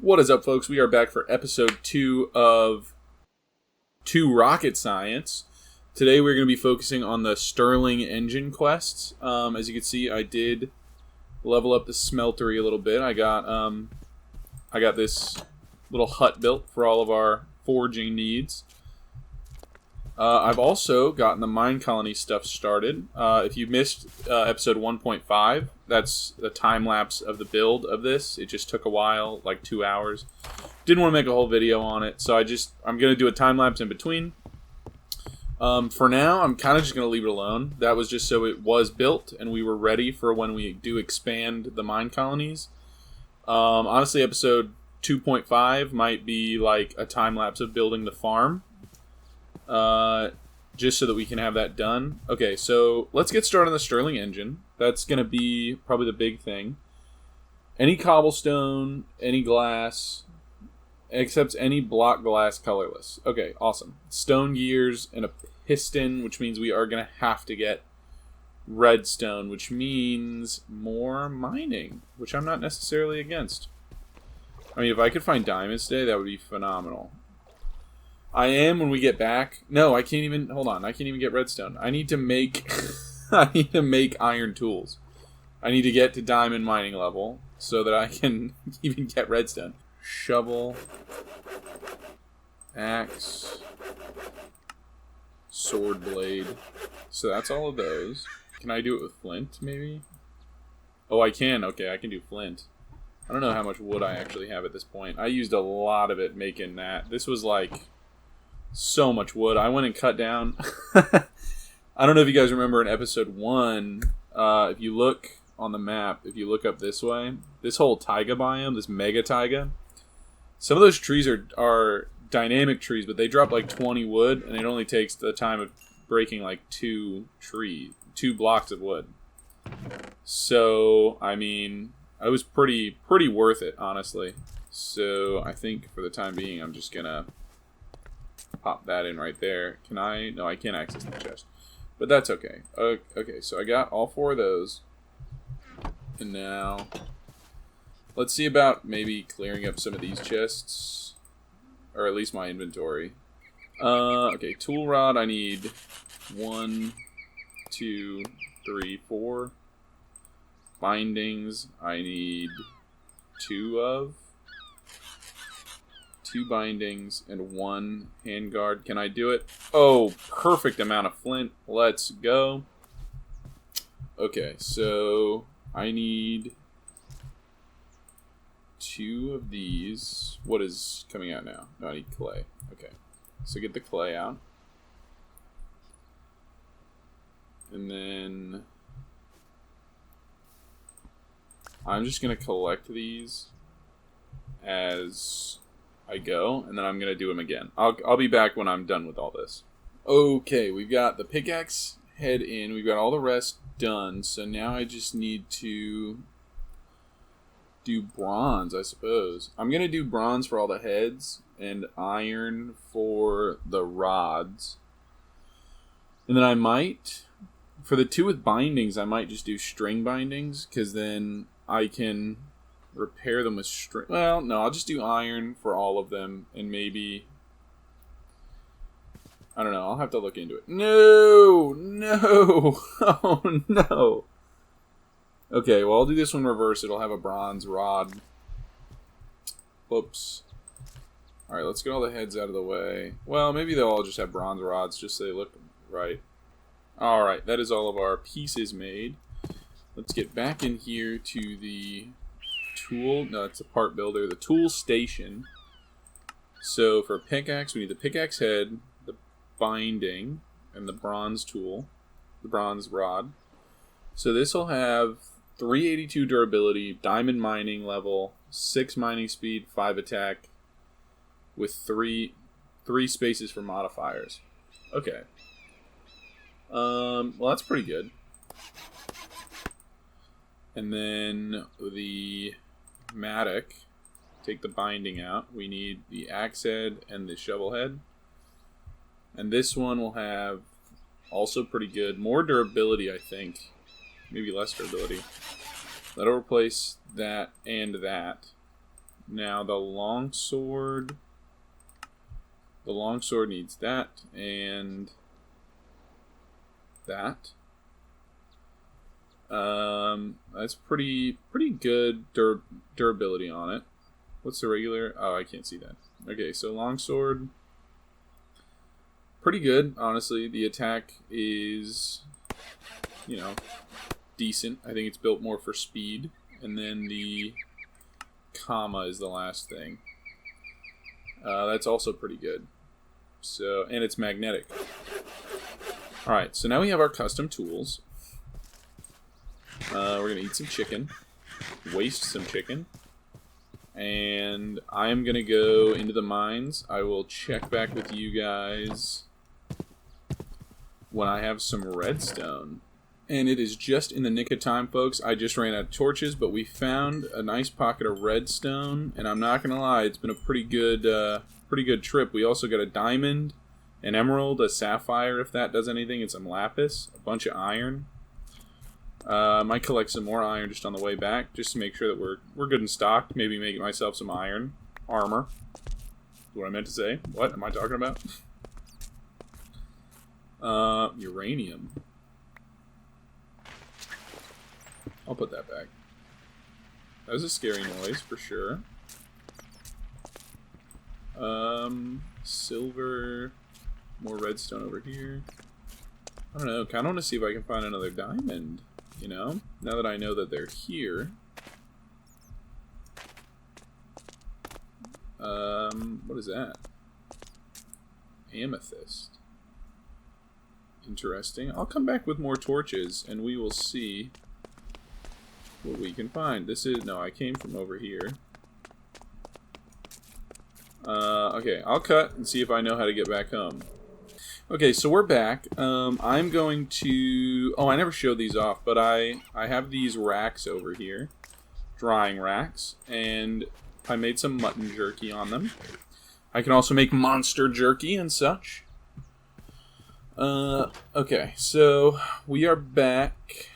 What is up, folks? We are back for episode 2 of 2 Rocket Science. Today we're going to be focusing on the Stirling engine quests. As you can see, I did level up the smeltery a little bit. I got this little hut built for all of our forging needs. I've also gotten the mine colony stuff started. If you missed episode 1.5, that's the time lapse of the build of this. It just took a while, like 2 hours. Didn't want to make a whole video on it, so I'm going to do a time lapse in between. For now, I'm kind of just going to leave it alone. That was just so it was built and we were ready for when we do expand the mine colonies. Honestly, episode 2.5 might be like a time lapse of building the farm. Just so that we can have that done. Okay, so let's get started on the Stirling engine. That's going to be probably the big thing. Any cobblestone, any glass, except any block glass colorless. Okay, awesome. Stone gears and a piston, which means we are going to have to get redstone, which means more mining, which I'm not necessarily against. I mean, if I could find diamonds today, that would be phenomenal. I am when we get back. No, I can't even. Hold on, I can't even get redstone. I need to make. I need to make iron tools. I need to get to diamond mining level so that I can even get redstone. Shovel, axe, sword blade. So that's all of those. Can I do it with flint? Maybe. Oh, I can. Okay, I can do flint. I don't know how much wood I actually have at this point. I used a lot of it making that. This was like so much wood. I went and cut down. I don't know if you guys remember in episode 1, if you look on the map, if you look up this way, this whole taiga biome, this mega taiga, some of those trees are dynamic trees, but they drop like 20 wood, and it only takes the time of breaking like 2 blocks of wood. So, I mean, it was pretty worth it, honestly. So, I think for the time being, I'm just gonna pop that in right there. Can I? No, I can't access the chest. But that's okay. Okay, so I got all 4 of those. And now, let's see about maybe clearing up some of these chests. Or at least my inventory. Okay, tool rod, I need 1, 2, 3, 4. Bindings, I need 2 of. 2 bindings and 1 handguard. Can I do it? Oh, perfect amount of flint. Let's go. Okay, so I need 2 of these. What is coming out now? No, I need clay. Okay, so get the clay out. And then I'm just going to collect these as I go, and then I'm going to do them again. I'll be back when I'm done with all this. Okay, we've got the pickaxe head in. We've got all the rest done. So now I just need to do bronze, I suppose. I'm going to do bronze for all the heads and iron for the rods. And then I might, for the 2 with bindings, I might just do string bindings, because then I can repair them with string. Well, no, I'll just do iron for all of them, and maybe, I don't know, I'll have to look into it. No! Oh, no! Okay, well, I'll do this one reverse. It'll have a bronze rod. Whoops. Alright, let's get all the heads out of the way. Well, maybe they'll all just have bronze rods, just so they look right. Alright, that is all of our pieces made. Let's get back in here to the tool. No, it's a part builder. The tool station. So for a pickaxe, we need the pickaxe head, the binding, and the bronze tool. The bronze rod. So this will have 382 durability, diamond mining level, 6 mining speed, 5 attack, with 3 spaces for modifiers. Okay. Well, that's pretty good. And then the mattock, take the binding out. We need the axe head and the shovel head. And this one will have also pretty good, more durability, I think. Maybe less durability. That'll replace that and that. Now the longsword. The longsword needs that and that. That's pretty good durability on it. What's the regular? Oh, I can't see that. Okay, so longsword, pretty good, honestly. The attack is, you know, decent. I think it's built more for speed. And then the comma is the last thing. That's also pretty good. So, and it's magnetic. Alright, so now we have our custom tools. We're going to eat some chicken. Waste some chicken. And I'm going to go into the mines. I will check back with you guys when I have some redstone. And it is just in the nick of time, folks. I just ran out of torches, but we found a nice pocket of redstone. And I'm not going to lie, it's been a pretty good trip. We also got a diamond, an emerald, a sapphire, if that does anything, and some lapis, a bunch of iron. Might collect some more iron just on the way back, just to make sure that we're good and stocked. Maybe make myself some iron armor. That's what I meant to say. What am I talking about? Uranium. I'll put that back. That was a scary noise for sure. Silver. More redstone over here. I don't know. Kind of want to see if I can find another diamond. You know? Now that I know that they're here. What is that? Amethyst. Interesting. I'll come back with more torches and we will see what we can find. This is... No, I came from over here. Okay, I'll cut and see if I know how to get back home. Okay, so we're back. I'm going to... Oh, I never showed these off, but I have these racks over here. Drying racks. And I made some mutton jerky on them. I can also make monster jerky and such. Okay, so we are back.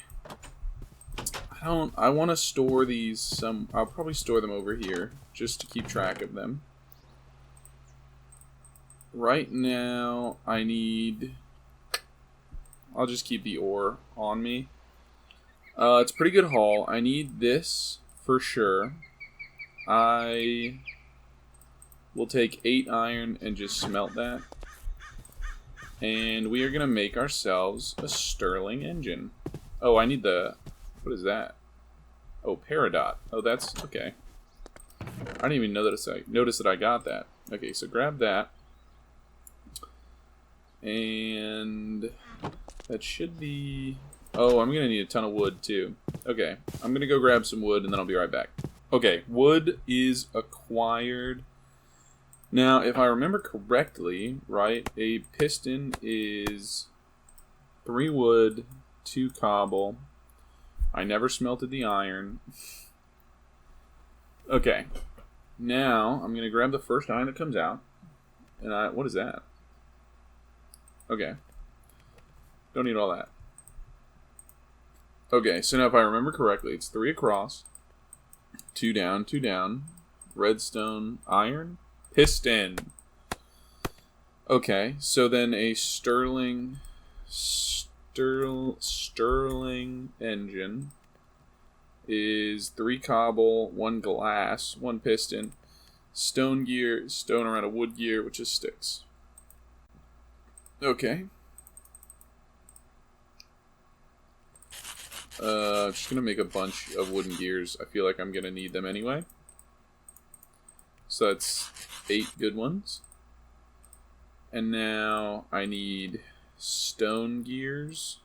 I want to store these I'll probably store them over here just to keep track of them. Right now, I need... I'll just keep the ore on me. It's a pretty good haul. I need this for sure. I will take 8 iron and just smelt that. And we are going to make ourselves a Stirling engine. Oh, I need the... What is that? Oh, Peridot. Oh, that's... Okay. I didn't even know that notice that I got that. Okay, so grab that. And that should be... Oh, I'm going to need a ton of wood, too. Okay, I'm going to go grab some wood, and then I'll be right back. Okay, wood is acquired. Now, if I remember correctly, right, a piston is 3 wood, 2 cobble. I never smelted the iron. Okay, now I'm going to grab the first iron that comes out. And what is that? Okay. Don't need all that. Okay, so now if I remember correctly, it's 3 across, 2 down, 2 down, redstone, iron, piston. Okay, so then a Stirling engine is 3 cobble, 1 glass, 1 piston, stone gear, stone around a wood gear, which is sticks. Okay. Just gonna make a bunch of wooden gears. I feel like I'm gonna need them anyway. So that's 8 good ones. And now I need stone gears.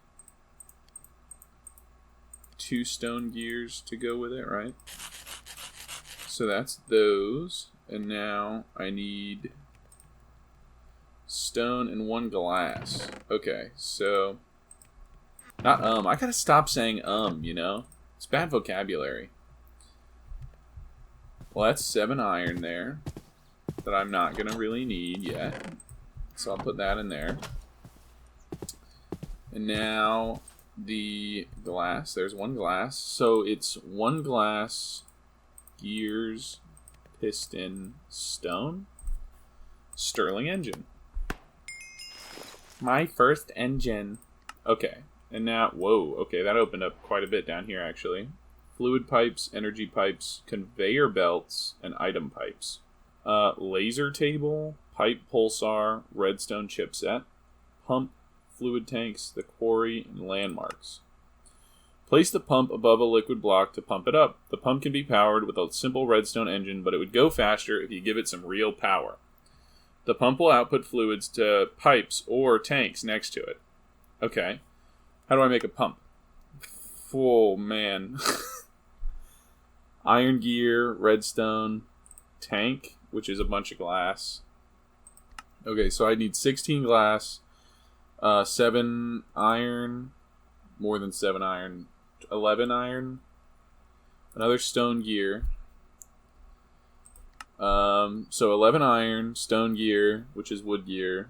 2 stone gears to go with it, right? So that's those. And now I need stone and 1 glass. Okay, so... Not I gotta stop saying you know? It's bad vocabulary. Well, that's 7 iron there that I'm not gonna really need yet. So I'll put that in there. And now the glass. There's 1 glass. So it's 1 glass, gears, piston, stone, Stirling engine. My first engine. Okay, and now, whoa, okay, that opened up quite a bit down here, actually. Fluid pipes, energy pipes, conveyor belts, and item pipes. Laser table, pipe pulsar, redstone chipset, pump, fluid tanks, the quarry, and landmarks. Place the pump above a liquid block to pump it up. The pump can be powered with a simple redstone engine, but it would go faster if you give it some real power. The pump will output fluids to pipes or tanks next to it. Okay. How do I make a pump? Oh, man. Iron gear, redstone, tank, which is a bunch of glass. Okay, so I need 16 glass, 7 iron, more than 7 iron, 11 iron, another stone gear. So 11 iron, stone gear, which is wood gear,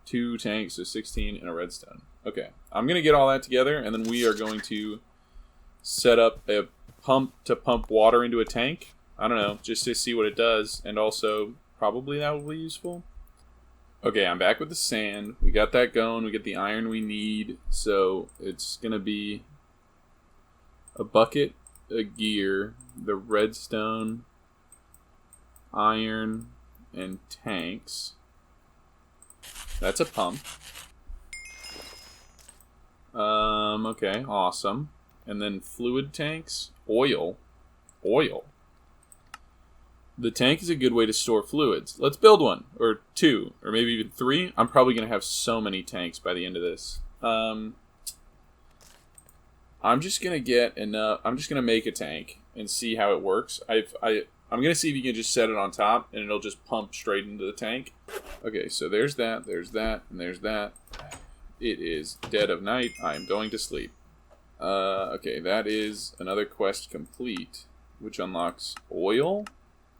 2 tanks, so 16, and a redstone. Okay, I'm going to get all that together, and then we are going to set up a pump to pump water into a tank. I don't know, just to see what it does, and also probably that will be useful. Okay, I'm back with the sand. We got that going. We get the iron we need, so it's going to be a bucket, a gear, the redstone, iron, and tanks. That's a pump. Okay, awesome. And then fluid tanks, oil. The tank is a good way to store fluids. Let's build one, or 2, or maybe even 3. I'm probably going to have so many tanks by the end of this. I'm just going to get enough. I'm just going to make a tank and see how it works. I'm going to see if you can just set it on top, and it'll just pump straight into the tank. Okay, so there's that, and there's that. It is dead of night. I am going to sleep. Okay, that is another quest complete, which unlocks oil.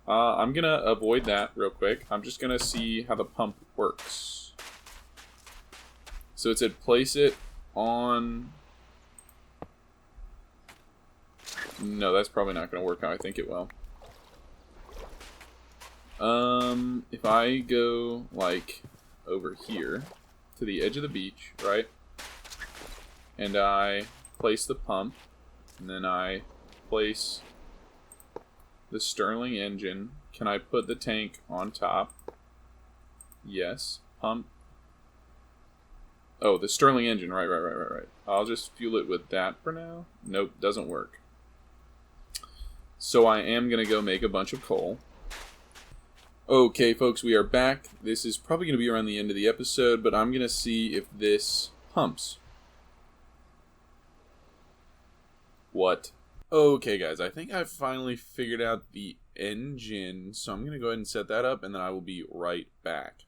I'm going to avoid that real quick. I'm just going to see how the pump works. So it said place it on... No, that's probably not going to work how I think it will. If I go, like, over here to the edge of the beach, right? And I place the pump, and then I place the Stirling engine. Can I put the tank on top? Yes. Pump. Oh, the Stirling engine. Right. I'll just fuel it with that for now. Nope, doesn't work. So I am going to go make a bunch of coal. Okay, folks, we are back. This is probably going to be around the end of the episode, but I'm going to see if this pumps. What? Okay, guys, I think I've finally figured out the engine, so I'm going to go ahead and set that up, and then I will be right back.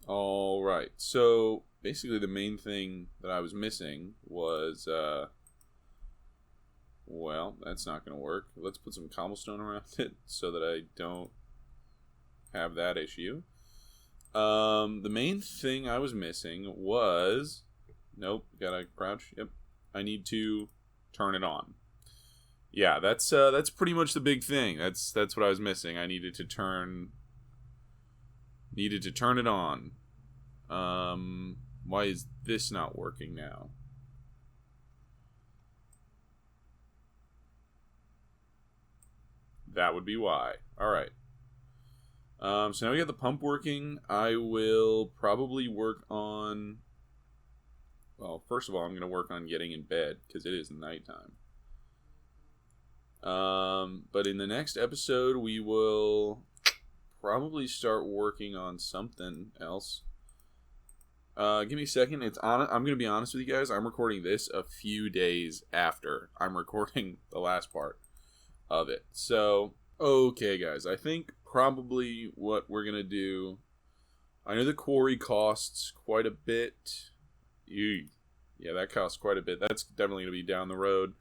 Alright, so basically the main thing that I was missing was, well, that's not going to work. Let's put some cobblestone around it so that I don't have that issue. The main thing I was missing was... Nope, gotta crouch. Yep, I need to turn it on. Yeah, that's pretty much the big thing. That's what I was missing. I needed to turn it on. Why is this not working now? That would be why. All right. So now we got the pump working. I will probably work on... Well, first of all, I'm going to work on getting in bed, because it is nighttime. But in the next episode, we will probably start working on something else. Give me a second. I'm going to be honest with you guys. I'm recording this a few days after I'm recording the last part of it. So, okay, guys. I think probably what we're going to do... I know the quarry costs quite a bit. Yeah, that costs quite a bit. That's definitely going to be down the road.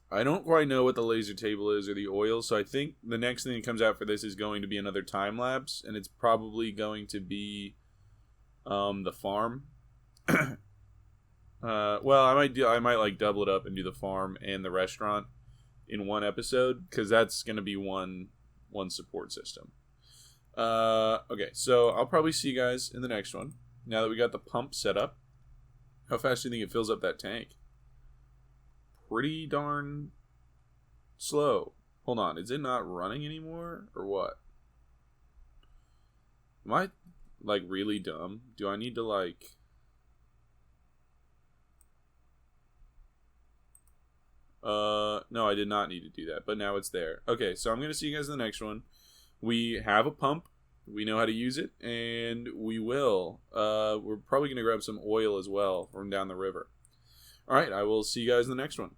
I don't quite know what the laser table is or the oil, so I think the next thing that comes out for this is going to be another time lapse, and it's probably going to be the farm. Well, I might like double it up and do the farm and the restaurant in one episode, because that's going to be one one support system. Okay, so I'll probably see you guys in the next one. Now that we got the pump set up, how fast do you think it fills up that tank? Pretty darn slow. Hold on, is it not running anymore, or what? Am I, like, really dumb? Do I need to, like... No, I did not need to do that, but now it's there. Okay, so I'm going to see you guys in the next one. We have a pump. We know how to use it, and we will. We're probably going to grab some oil as well from down the river. All right, I will see you guys in the next one.